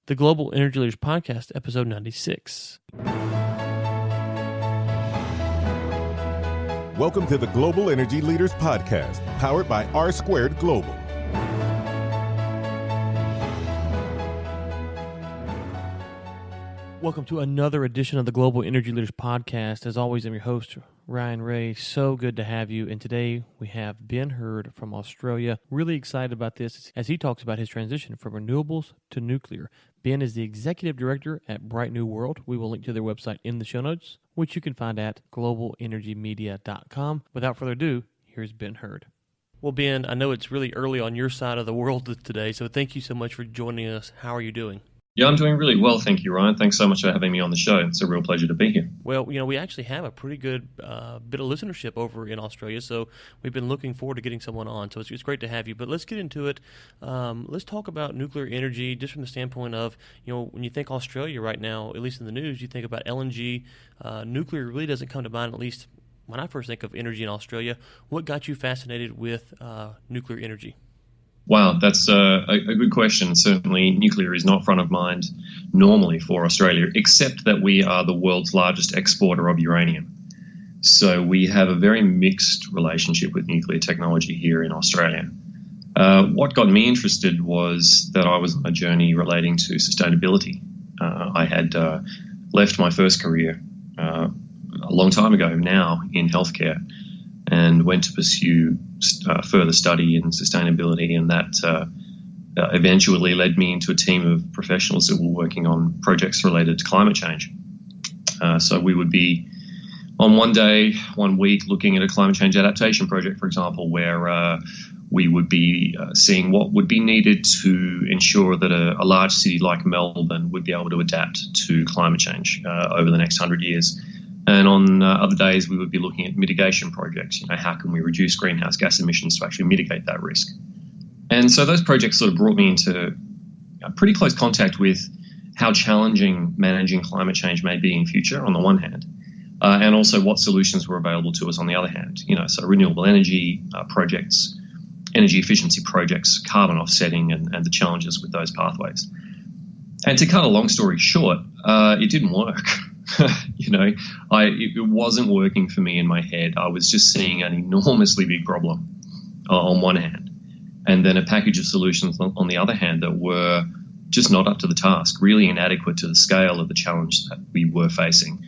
the Global Energy Leaders Podcast, episode 96. Welcome to the Global Energy Leaders Podcast, powered by R Squared Global. Welcome to another edition of the Global Energy Leaders Podcast. As always, I'm your host, Ryan Ray. So good to have you. And today we have Ben Hurd from Australia. Really excited about this as he talks about his transition from renewables to nuclear. Ben is the executive director at Bright New World. We will link to their website in the show notes, which you can find at globalenergymedia.com. Without further ado, here's Ben Hurd. Well, Ben, I know it's really early on your side of the world today, so thank you so much for joining us. How are you doing? Yeah, I'm doing really well, thank you, Ryan. Thanks so much for having me on the show. It's a real pleasure to be here. Well, we actually have a pretty good bit of listenership over in Australia, so we've been looking forward to getting someone on. So it's great to have you. But let's get into it. Let's talk about nuclear energy just from the standpoint of, when you think Australia right now, at least in the news, you think about LNG. Nuclear really doesn't come to mind, at least when I first think of energy in Australia. What got you fascinated with nuclear energy? Wow, that's a good question. Certainly, nuclear is not front of mind normally for Australia, except that we are the world's largest exporter of uranium. So we have a very mixed relationship with nuclear technology here in Australia. What got me interested was that I was on a journey relating to sustainability. I had left my first career a long time ago now in healthcare, and went to pursue further study in sustainability, and that eventually led me into a team of professionals that were working on projects related to climate change. So we would be on one day, 1 week, looking at a climate change adaptation project, for example, where we would be seeing what would be needed to ensure that a large city like Melbourne would be able to adapt to climate change over the next 100 years. And on other days, we would be looking at mitigation projects. How can we reduce greenhouse gas emissions to actually mitigate that risk? And so those projects sort of brought me into pretty close contact with how challenging managing climate change may be in future, on the one hand, and also what solutions were available to us on the other hand. So renewable energy projects, energy efficiency projects, carbon offsetting, and the challenges with those pathways. And to cut a long story short, it didn't work. It wasn't working for me in my head. I was just seeing an enormously big problem on one hand, and then a package of solutions on the other hand that were just not up to the task, really inadequate to the scale of the challenge that we were facing.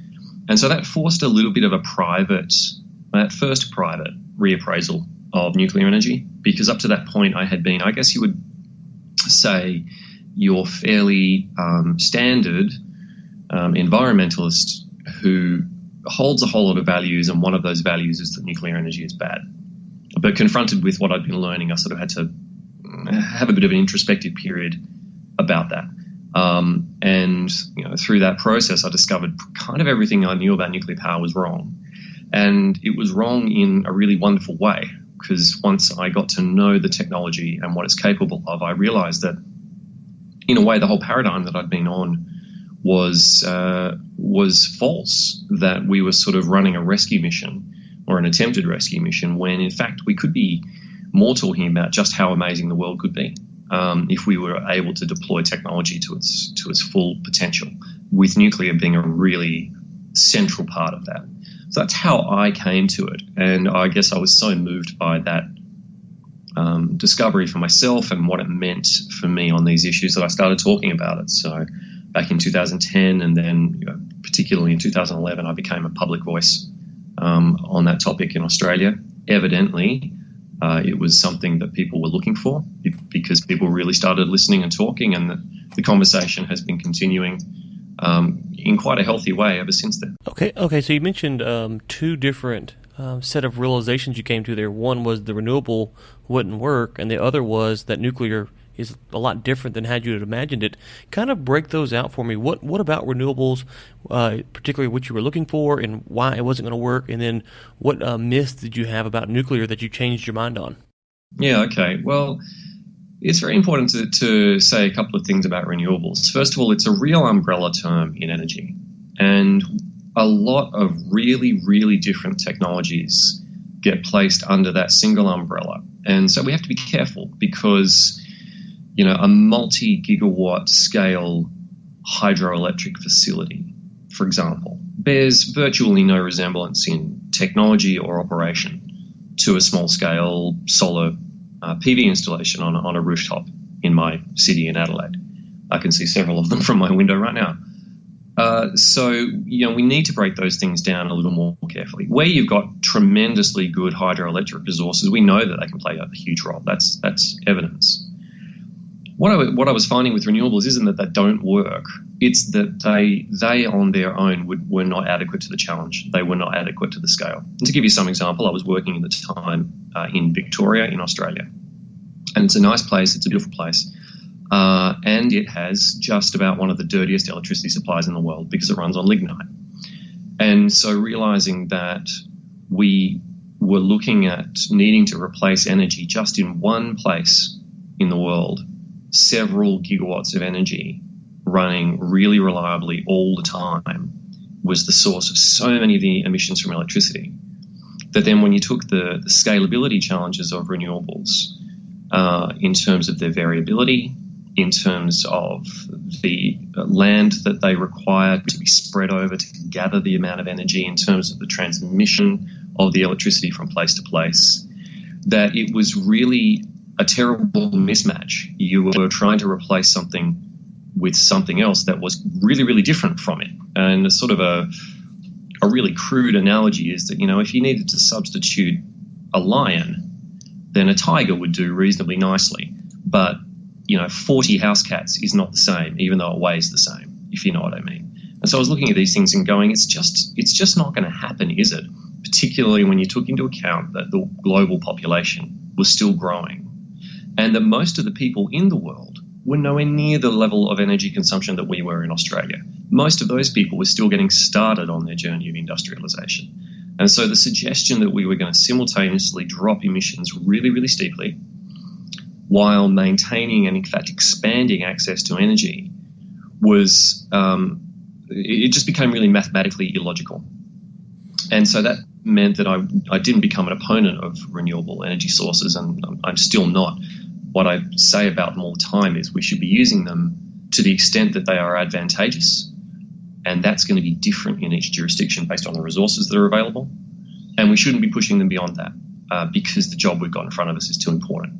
And so that forced a little bit of that first private reappraisal of nuclear energy, because up to that point I had been, I guess you would say, your fairly standard environmentalist who holds a whole lot of values, and one of those values is that nuclear energy is bad. But confronted with what I'd been learning, I sort of had to have a bit of an introspective period about that. And through that process, I discovered kind of everything I knew about nuclear power was wrong. And it was wrong in a really wonderful way, because once I got to know the technology and what it's capable of, I realized that, in a way, the whole paradigm that I'd been on was false, that we were sort of running a rescue mission or an attempted rescue mission, when in fact we could be more talking about just how amazing the world could be if we were able to deploy technology to its full potential, with nuclear being a really central part of that. So that's how I came to it, and I guess I was so moved by that discovery for myself and what it meant for me on these issues that I started talking about it. So back in 2010, and then particularly in 2011, I became a public voice on that topic in Australia. Evidently, it was something that people were looking for, because people really started listening and talking, and the conversation has been continuing in quite a healthy way ever since then. Okay. So you mentioned two different set of realizations you came to there. One was the renewable wouldn't work, and the other was that nuclear is a lot different than had you had imagined it. Kind of break those out for me. What about renewables, particularly what you were looking for and why it wasn't going to work, and then what myths did you have about nuclear that you changed your mind on? Yeah, okay. Well, it's very important to say a couple of things about renewables. First of all, it's a real umbrella term in energy, and a lot of really, really different technologies get placed under that single umbrella. And so we have to be careful, because a multi-gigawatt scale hydroelectric facility, for example, bears virtually no resemblance in technology or operation to a small-scale solar PV installation on a rooftop in my city in Adelaide. I can see several of them from my window right now. So we need to break those things down a little more carefully. Where you've got tremendously good hydroelectric resources, we know that they can play a huge role. That's evidence. What I was finding with renewables isn't that they don't work. It's that they on their own were not adequate to the challenge. They were not adequate to the scale. And to give you some example, I was working at the time in Victoria in Australia. And it's a nice place. It's a beautiful place. And it has just about one of the dirtiest electricity supplies in the world because it runs on lignite. And so realizing that we were looking at needing to replace energy just in one place in the world, several gigawatts of energy running really reliably all the time was the source of so many of the emissions from electricity, that then when you took the scalability challenges of renewables in terms of their variability, in terms of the land that they require to be spread over to gather the amount of energy, in terms of the transmission of the electricity from place to place, that it was really a terrible mismatch. You were trying to replace something with something else that was really, really different from it. And a sort of a really crude analogy is that, if you needed to substitute a lion, then a tiger would do reasonably nicely. But 40 house cats is not the same, even though it weighs the same, if you know what I mean. And so I was looking at these things and going, it's just not going to happen, is it? Particularly when you took into account that the global population was still growing and that most of the people in the world were nowhere near the level of energy consumption that we were in Australia. Most of those people were still getting started on their journey of industrialization. And so the suggestion that we were going to simultaneously drop emissions really, really steeply while maintaining and in fact expanding access to energy was, it just became really mathematically illogical. And so that meant that I didn't become an opponent of renewable energy sources, and I'm still not. What I say about them all the time is we should be using them to the extent that they are advantageous, and that's going to be different in each jurisdiction based on the resources that are available, and we shouldn't be pushing them beyond that because the job we've got in front of us is too important.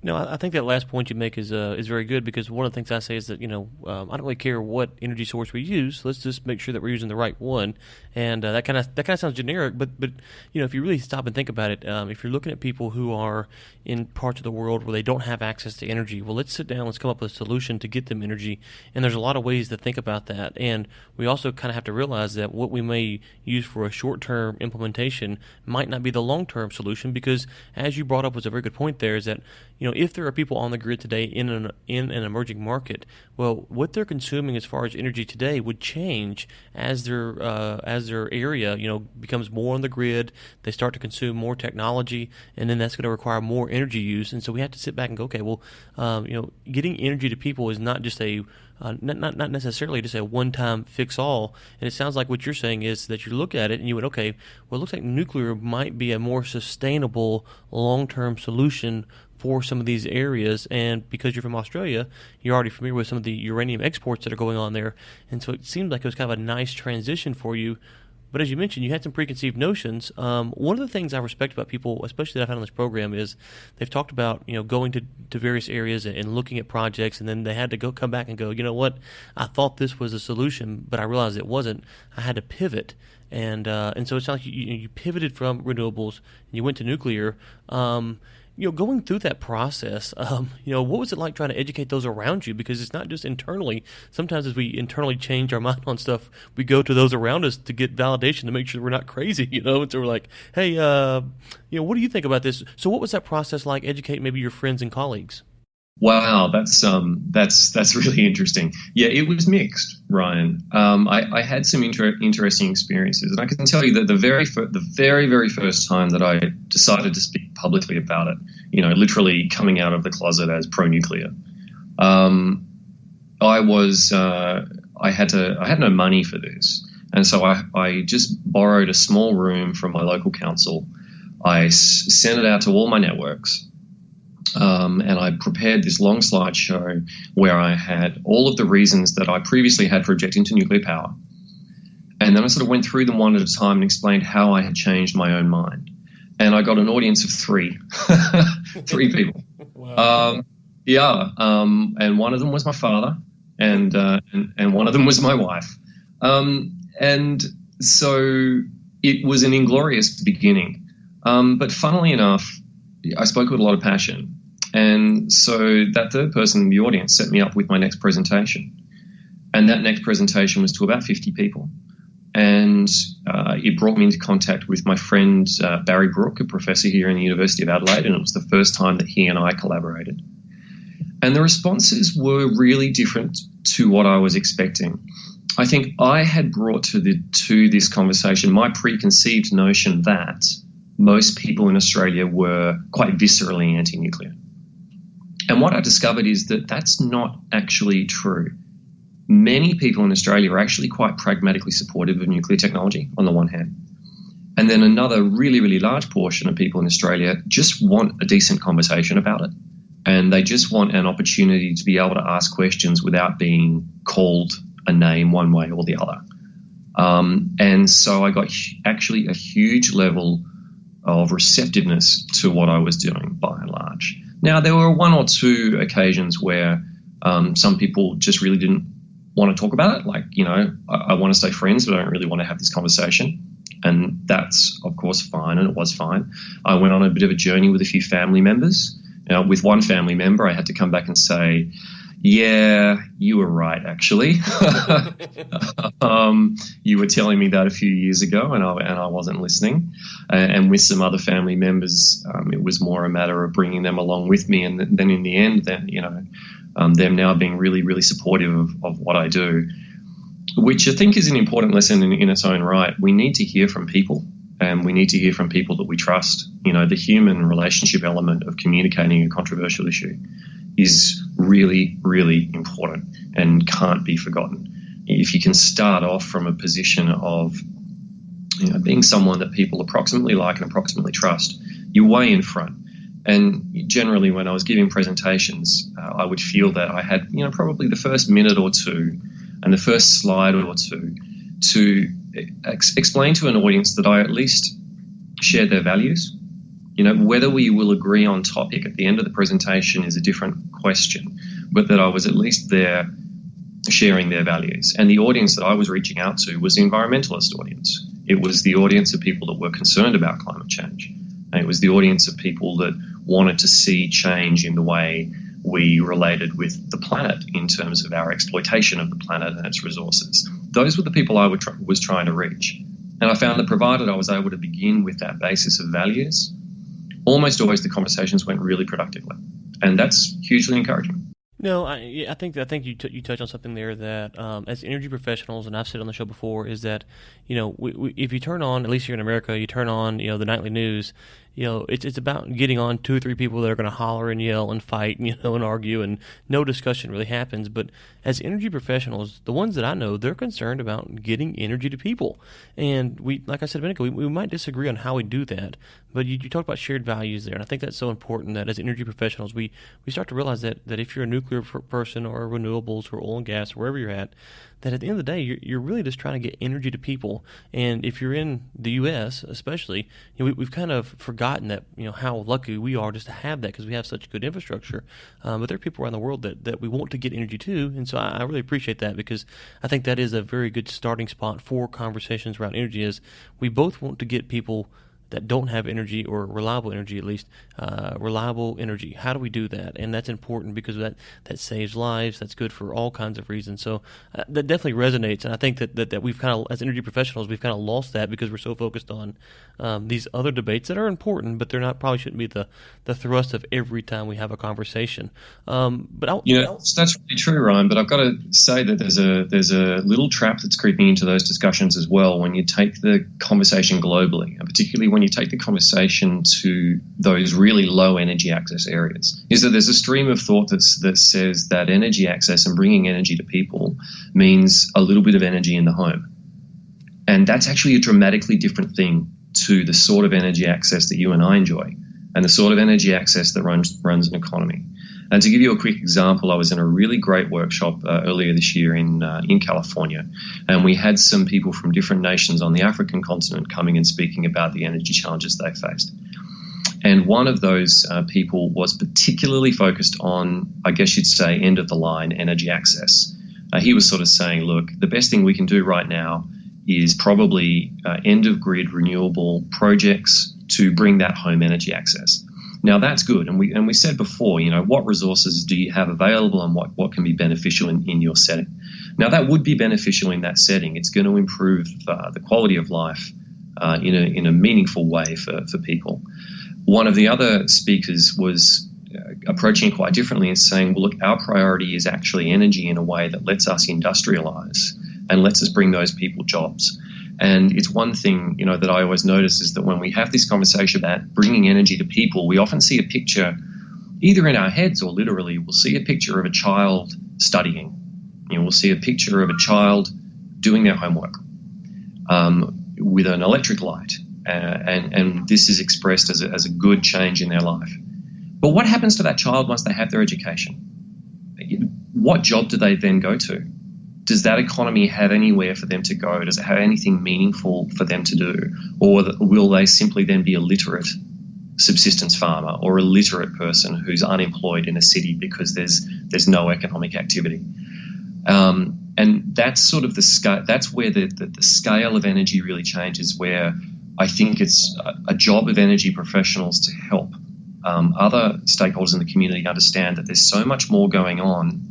No, I think that last point you make is very good, because one of the things I say is that I don't really care what energy source we use. Let's just make sure that we're using the right one, and that kind of sounds generic. But if you really stop and think about it, if you're looking at people who are in parts of the world where they don't have access to energy, well, let's sit down, let's come up with a solution to get them energy. And there's a lot of ways to think about that. And we also kind of have to realize that what we may use for a short-term implementation might not be the long-term solution, because as you brought up was a very good point there, is that if there are people on the grid today in an emerging market, well, what they're consuming as far as energy today would change as their area becomes more on the grid. They start to consume more technology, and then that's going to require more energy use. And so we have to sit back and go, okay, well, getting energy to people is not just not necessarily just a one-time fix-all. And it sounds like what you're saying is that you look at it and you would, okay, well, it looks like nuclear might be a more sustainable long-term solution for some of these areas. And because you're from Australia, you're already familiar with some of the uranium exports that are going on there. And so it seemed like it was kind of a nice transition for you. But as you mentioned, you had some preconceived notions. One of the things I respect about people, especially that I found on this program, is they've talked about going to various areas and looking at projects, and then they had to come back and go, you know what, I thought this was a solution, but I realized it wasn't. I had to pivot, and so it sounds like you pivoted from renewables and you went to nuclear. Going through that process, what was it like trying to educate those around you? Because it's not just internally. Sometimes as we internally change our mind on stuff, we go to those around us to get validation to make sure we're not crazy, And so we're like, hey, what do you think about this? So what was that process like? Educate maybe your friends and colleagues. Wow, that's really interesting. Yeah, it was mixed, Ryan. I had some interesting experiences, and I can tell you that the very first time that I decided to speak publicly about it, literally coming out of the closet as pro-nuclear, I had no money for this, and so I just borrowed a small room from my local council. I sent it out to all my networks. And I prepared this long slideshow where I had all of the reasons that I previously had for objecting to nuclear power. And then I sort of went through them one at a time and explained how I had changed my own mind. And I got an audience of three people. Wow. And one of them was my father, and one of them was my wife. And so it was an inglorious beginning. But funnily enough, I spoke with a lot of passion. And so that third person in the audience set me up with my next presentation. And that next presentation was to about 50 people. And it brought me into contact with my friend Barry Brook, a professor here in the University of Adelaide, and it was the first time that he and I collaborated. And the responses were really different to what I was expecting. I think I had brought to this conversation my preconceived notion that most people in Australia were quite viscerally anti-nuclear. And what I discovered is that that's not actually true. Many people in Australia are actually quite pragmatically supportive of nuclear technology on the one hand. And then another really, really large portion of people in Australia just want a decent conversation about it. And they just want an opportunity to be able to ask questions without being called a name one way or the other. And so I got actually a huge level of receptiveness to what I was doing by and large. Now, there were one or two occasions where some people just really didn't want to talk about it. Like, I want to stay friends, but I don't really want to have this conversation. And that's, of course, fine, and it was fine. I went on a bit of a journey with a few family members. With one family member, I had to come back and say, yeah, you were right, actually. You were telling me that a few years ago, and I wasn't listening. And with some other family members, it was more a matter of bringing them along with me. And then in the end, them now being really, really supportive of what I do, which I think is an important lesson in its own right. We need to hear from people. And we need to hear from people that we trust. The human relationship element of communicating a controversial issue is really, really important and can't be forgotten. If you can start off from a position of being someone that people approximately like and approximately trust, you're way in front. And generally when I was giving presentations, I would feel that I had probably the first minute or two and the first slide or two to explain to an audience that I at least shared their values. Whether we will agree on topic at the end of the presentation is a different question, but that I was at least there sharing their values. And the audience that I was reaching out to was the environmentalist audience. It was the audience of people that were concerned about climate change. And it was the audience of people that wanted to see change in the way we related with the planet in terms of our exploitation of the planet and its resources. Those were the people I was trying to reach. And I found that provided I was able to begin with that basis of values, almost always the conversations went really productively. And that's hugely encouraging. No, I think you touch on something there that as energy professionals, and I've said on the show before, is that if you turn on, at least here in America, you turn on the nightly news, it's about getting on 2 or 3 people that are going to holler and yell and fight, and argue, and no discussion really happens. But as energy professionals, the ones that I know, they're concerned about getting energy to people. And we, like I said a minute ago, we might disagree on how we do that, but you talk about shared values there, and I think that's so important that as energy professionals, we start to realize that if you're a nuclear person or renewables or oil and gas, wherever you're at, that at the end of the day, you're really just trying to get energy to people. And if you're in the U.S., especially, we've kind of forgotten that, how lucky we are just to have that because we have such good infrastructure. But there are people around the world that we want to get energy to. And so I really appreciate that because I think that is a very good starting spot for conversations around energy is we both want to get people that don't have energy, or reliable energy at least, reliable energy. How do we do that? And that's important because that saves lives. That's good for all kinds of reasons. So that definitely resonates. And I think that we've kind of, as energy professionals, we've kind of lost that because we're so focused on these other debates that are important, but they're not, probably shouldn't be the thrust of every time we have a conversation. But that's really true, Ryan. But I've got to say that there's a little trap that's creeping into those discussions as well when you take the conversation globally, and particularly when you take the conversation to those really low energy access areas, is that there's a stream of thought that says that energy access and bringing energy to people means a little bit of energy in the home. And that's actually a dramatically different thing to the sort of energy access that you and I enjoy. and the sort of energy access that runs an economy. And to give you a quick example, I was in a really great workshop earlier this year in California, and we had some people from different nations on the African continent coming and speaking about the energy challenges they faced. And one of those people was particularly focused on, I guess you'd say, end-of-the-line energy access. He was sort of saying, look, the best thing we can do right now is probably end-of-grid renewable projects to bring that home energy access. Now, that's good. And we said before, what resources do you have available and what can be beneficial in your setting? Now, that would be beneficial in that setting. It's going to improve the quality of life in a meaningful way for people. One of the other speakers was approaching it quite differently and saying, well, look, our priority is actually energy in a way that lets us industrialize and lets us bring those people jobs. And it's one thing, that I always notice is that when we have this conversation about bringing energy to people, we often see a picture, either in our heads or literally, we'll see a picture of a child studying. We'll see a picture of a child doing their homework with an electric light. And this is expressed as a good change in their life. But what happens to that child once they have their education? What job do they then go to? Does that economy have anywhere for them to go? Does it have anything meaningful for them to do? Or will they simply then be a literate subsistence farmer or a literate person who's unemployed in a city because there's no economic activity? And that's sort of the scale. That's where the scale of energy really changes, where I think it's a job of energy professionals to help other stakeholders in the community understand that there's so much more going on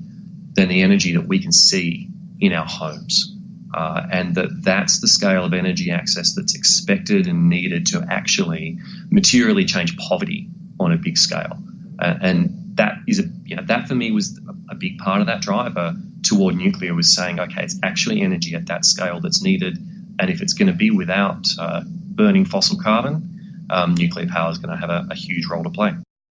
than the energy that we can see in our homes, and that's the scale of energy access that's expected and needed to actually materially change poverty on a big scale. And that is that for me was a big part of that driver toward nuclear, was saying, okay, it's actually energy at that scale that's needed, and if it's going to be without burning fossil carbon, nuclear power is going to have a huge role to play.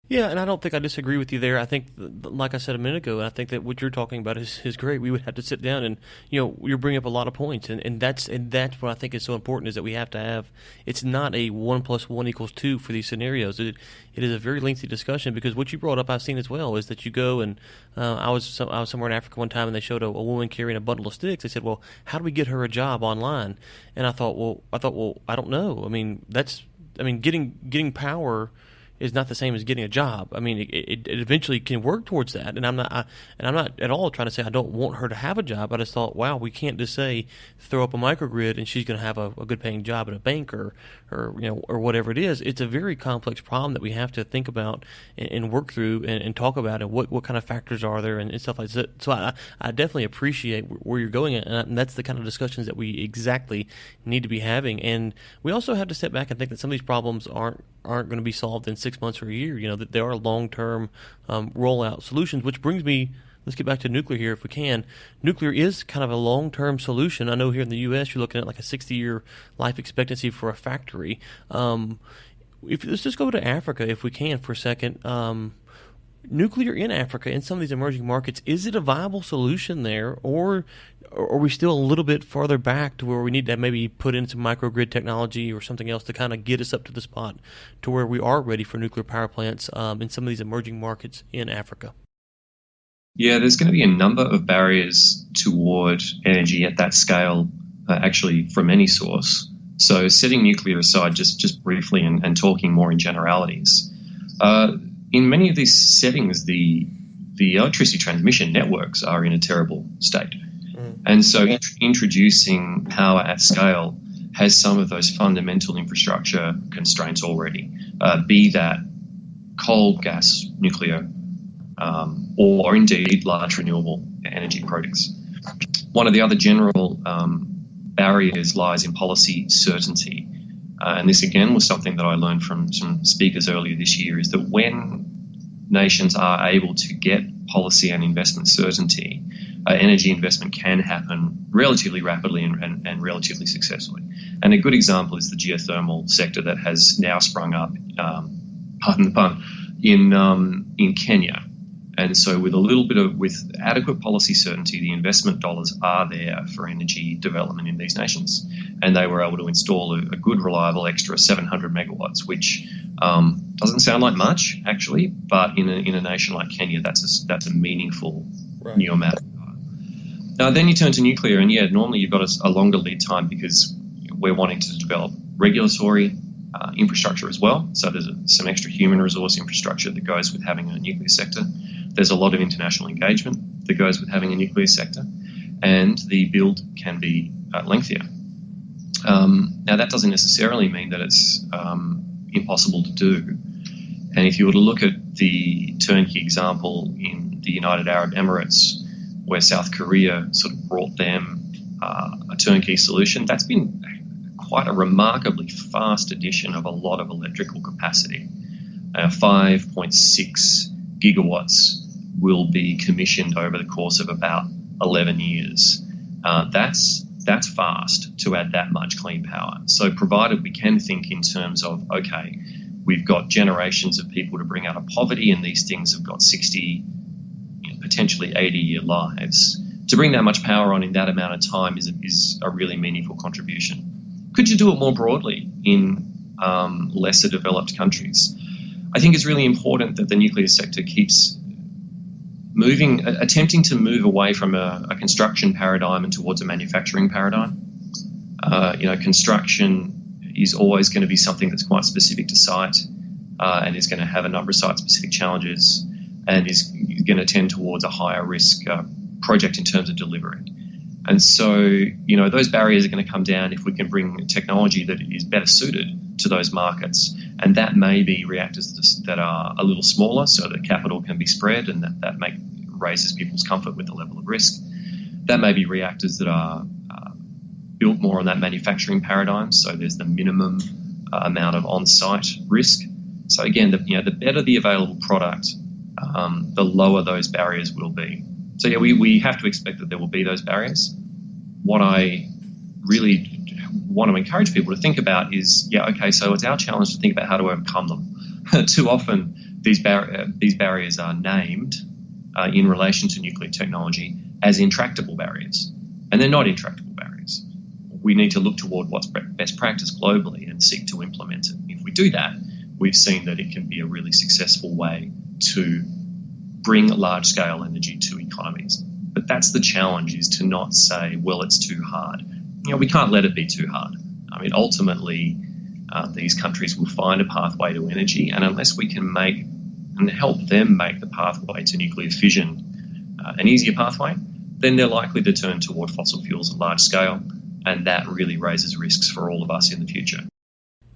Yeah, and I don't think I disagree with you there. I think, like I said a minute ago, I think that what you're talking about is great. We would have to sit down and, you're bringing up a lot of points, and that's what I think is so important, is that we have to have, it's not a 1 + 1 = 2 for these scenarios. It is a very lengthy discussion, because what you brought up I've seen as well is that you go and I was somewhere in Africa one time, and they showed a woman carrying a bundle of sticks. They said, well, how do we get her a job online? And I thought, well, I don't know. I mean, getting power is not the same as getting a job. I mean, it eventually can work towards that, and I'm not at all trying to say I don't want her to have a job. I just thought, wow, we can't just say throw up a microgrid and she's going to have a good paying job at a bank or whatever it is. It's a very complex problem that we have to think about and work through and talk about, and what kind of factors are there and stuff like that. So I definitely appreciate where you're going at, and that's the kind of discussions that we exactly need to be having. And we also have to step back and think that some of these problems aren't going to be solved in 6 months or a year. That there are long-term rollout solutions, which brings me, let's get back to nuclear here if we can. Nuclear is kind of a long-term solution. I know here in the U.S. you're looking at like a 60-year life expectancy for a factory. Let's just go to Africa if we can for a second. Nuclear in Africa, in some of these emerging markets, is it a viable solution there, or are we still a little bit farther back to where we need to maybe put in some microgrid technology or something else to kind of get us up to the spot to where we are ready for nuclear power plants in some of these emerging markets in Africa? Yeah, there's going to be a number of barriers toward energy at that scale, actually from any source. So setting nuclear aside just briefly and talking more in generalities, in many of these settings, the electricity transmission networks are in a terrible state. And so introducing power at scale has some of those fundamental infrastructure constraints already, be that coal, gas, nuclear, or indeed large renewable energy projects. One of the other general barriers lies in policy certainty. And this, again, was something that I learned from some speakers earlier this year, is that when nations are able to get policy and investment certainty, energy investment can happen relatively rapidly and relatively successfully. And a good example is the geothermal sector that has now sprung up, pardon the pun, in Kenya. And so with adequate policy certainty, the investment dollars are there for energy development in these nations. And they were able to install a good, reliable extra 700 megawatts, which doesn't sound like much, actually, but in a nation like Kenya, that's a meaningful new amount of power. Then you turn to nuclear, and normally you've got a longer lead time because we're wanting to develop regulatory infrastructure as well. So there's some extra human resource infrastructure that goes with having a nuclear sector. There's a lot of international engagement that goes with having a nuclear sector, and the build can be lengthier. Now, that doesn't necessarily mean that it's impossible to do. And if you were to look at the turnkey example in the United Arab Emirates, where South Korea sort of brought them a turnkey solution, that's been quite a remarkably fast addition of a lot of electrical capacity. 5.6 gigawatts will be commissioned over the course of about 11 years. That's fast to add that much clean power. So provided we can think in terms of, okay, we've got generations of people to bring out of poverty, and these things have got 60, potentially 80-year lives. To bring that much power on in that amount of time is a really meaningful contribution. Could you do it more broadly in lesser developed countries? I think it's really important that the nuclear sector keeps attempting to move away from a construction paradigm and towards a manufacturing paradigm. Construction is always going to be something that's quite specific to site and is going to have a number of site-specific challenges and is going to tend towards a higher risk project in terms of delivery. And so, those barriers are going to come down if we can bring technology that is better suited to those markets. And that may be reactors that are a little smaller so that capital can be spread, and that raises people's comfort with the level of risk. That may be reactors that are built more on that manufacturing paradigm, so there's the minimum amount of on-site risk. So again, the better the available product, the lower those barriers will be. So we have to expect that there will be those barriers. What I really want to encourage people to think about is, so it's our challenge to think about how to overcome them. Too often, these barriers are named in relation to nuclear technology as intractable barriers, and they're not intractable barriers. We need to look toward what's best practice globally and seek to implement it. If we do that, we've seen that it can be a really successful way to bring large-scale energy to economies. But that's the challenge, is to not say, well, it's too hard. We can't let it be too hard. I mean, ultimately, these countries will find a pathway to energy, and unless we can make and help them make the pathway to nuclear fission an easier pathway, then they're likely to turn toward fossil fuels at large scale, and that really raises risks for all of us in the future.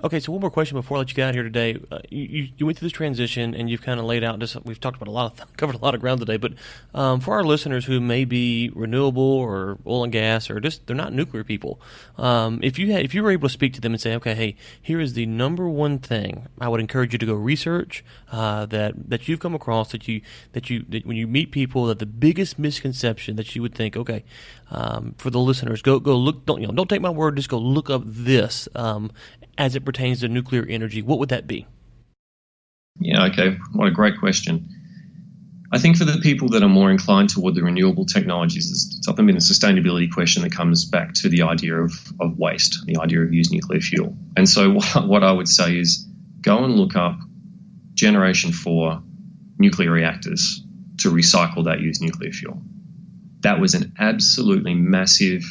Okay, so one more question before I let you get out here today. You went through this transition, and you've kind of laid out we've talked about covered a lot of ground today. But for our listeners who may be renewable or oil and gas, or just they're not nuclear people, if you were able to speak to them and say, okay, hey, here is the number one thing I would encourage you to go research that you've come across that when you meet people, that the biggest misconception that you would think, okay, for the listeners, go look. Don't take my word. Just go look up this. As it pertains to nuclear energy, what would that be? Yeah, okay. What a great question. I think for the people that are more inclined toward the renewable technologies, it's often been a sustainability question that comes back to the idea of waste, the idea of used nuclear fuel. And so what I would say is go and look up Generation 4 nuclear reactors to recycle that used nuclear fuel. That was an absolutely massive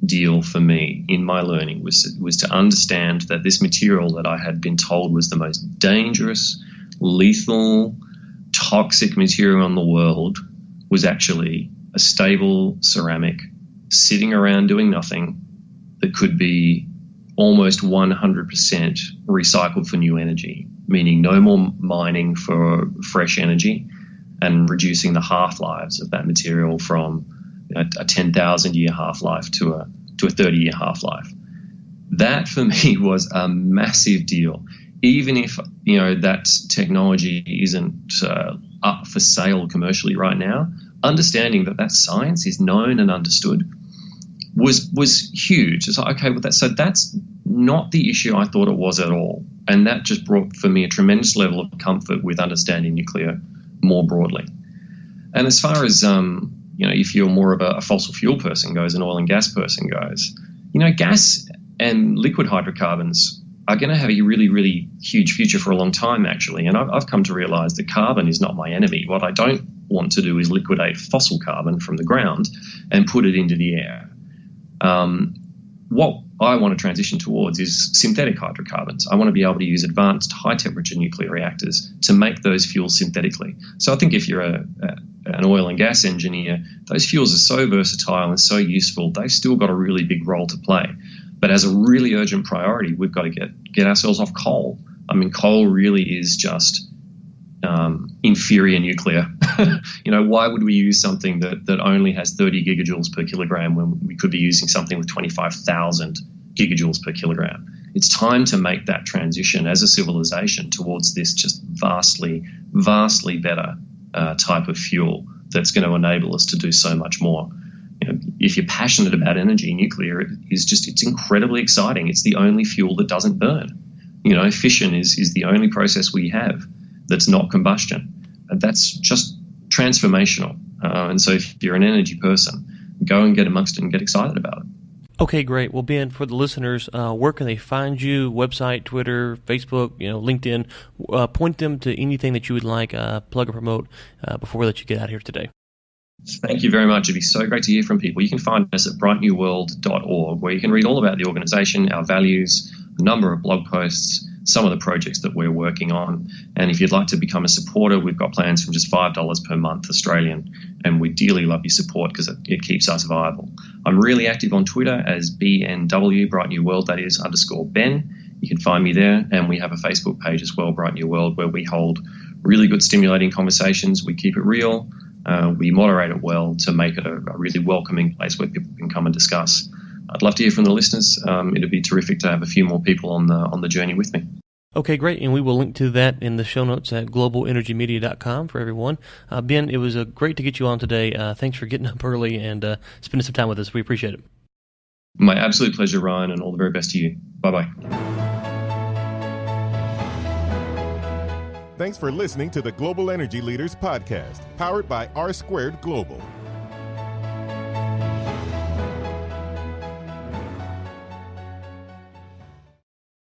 deal for me in my learning, was to understand that this material that I had been told was the most dangerous, lethal, toxic material in the world was actually a stable ceramic sitting around doing nothing that could be almost 100% recycled for new energy, meaning no more mining for fresh energy and reducing the half-lives of that material from a 10,000-year half-life to a 30-year half-life. That for me was a massive deal. Even if that technology isn't up for sale commercially right now, understanding that science is known and understood was huge. It's like, okay, well, that's not the issue I thought it was at all, and that just brought for me a tremendous level of comfort with understanding nuclear more broadly. And as far as, if you're more of a fossil fuel person goes, an oil and gas person goes, gas and liquid hydrocarbons are going to have a really, really huge future for a long time, actually. And I've come to realize that carbon is not my enemy. What I don't want to do is liquidate fossil carbon from the ground and put it into the air. What I want to transition towards is synthetic hydrocarbons. I want to be able to use advanced high-temperature nuclear reactors to make those fuels synthetically. So I think if you're an oil and gas engineer, those fuels are so versatile and so useful, they've still got a really big role to play. But as a really urgent priority, we've got to get ourselves off coal. I mean, coal really is just inferior nuclear. Why would we use something that only has 30 gigajoules per kilogram when we could be using something with 25,000 gigajoules per kilogram? It's time to make that transition as a civilization towards this just vastly, vastly better type of fuel that's going to enable us to do so much more. If you're passionate about energy, nuclear it's incredibly exciting. It's the only fuel that doesn't burn. Fission is the only process we have that's not combustion. And that's just transformational. And so if you're an energy person, go and get amongst it and get excited about it. Okay, great. Well, Ben, for the listeners, where can they find you? Website, Twitter, Facebook, LinkedIn. Point them to anything that you would like, plug or promote before we let you get out of here today. Thank you very much. It'd be so great to hear from people. You can find us at brightnewworld.org, where you can read all about the organisation, our values, a number of blog posts, some of the projects that we're working on. And if you'd like to become a supporter, we've got plans from just $5 per month Australian. And we dearly love your support because it keeps us viable. I'm really active on Twitter as BNW, Bright New World, that is _Ben. You can find me there. And we have a Facebook page as well, Bright New World, where we hold really good stimulating conversations. We keep it real. We moderate it well to make it a really welcoming place where people can come and discuss. I'd love to hear from the listeners. It'd be terrific to have a few more people on the journey with me. Okay, great. And we will link to that in the show notes at globalenergymedia.com for everyone. Ben, it was great to get you on today. Thanks for getting up early and spending some time with us. We appreciate it. My absolute pleasure, Ryan, and all the very best to you. Bye-bye. Thanks for listening to the Global Energy Leaders Podcast, powered by R Squared Global.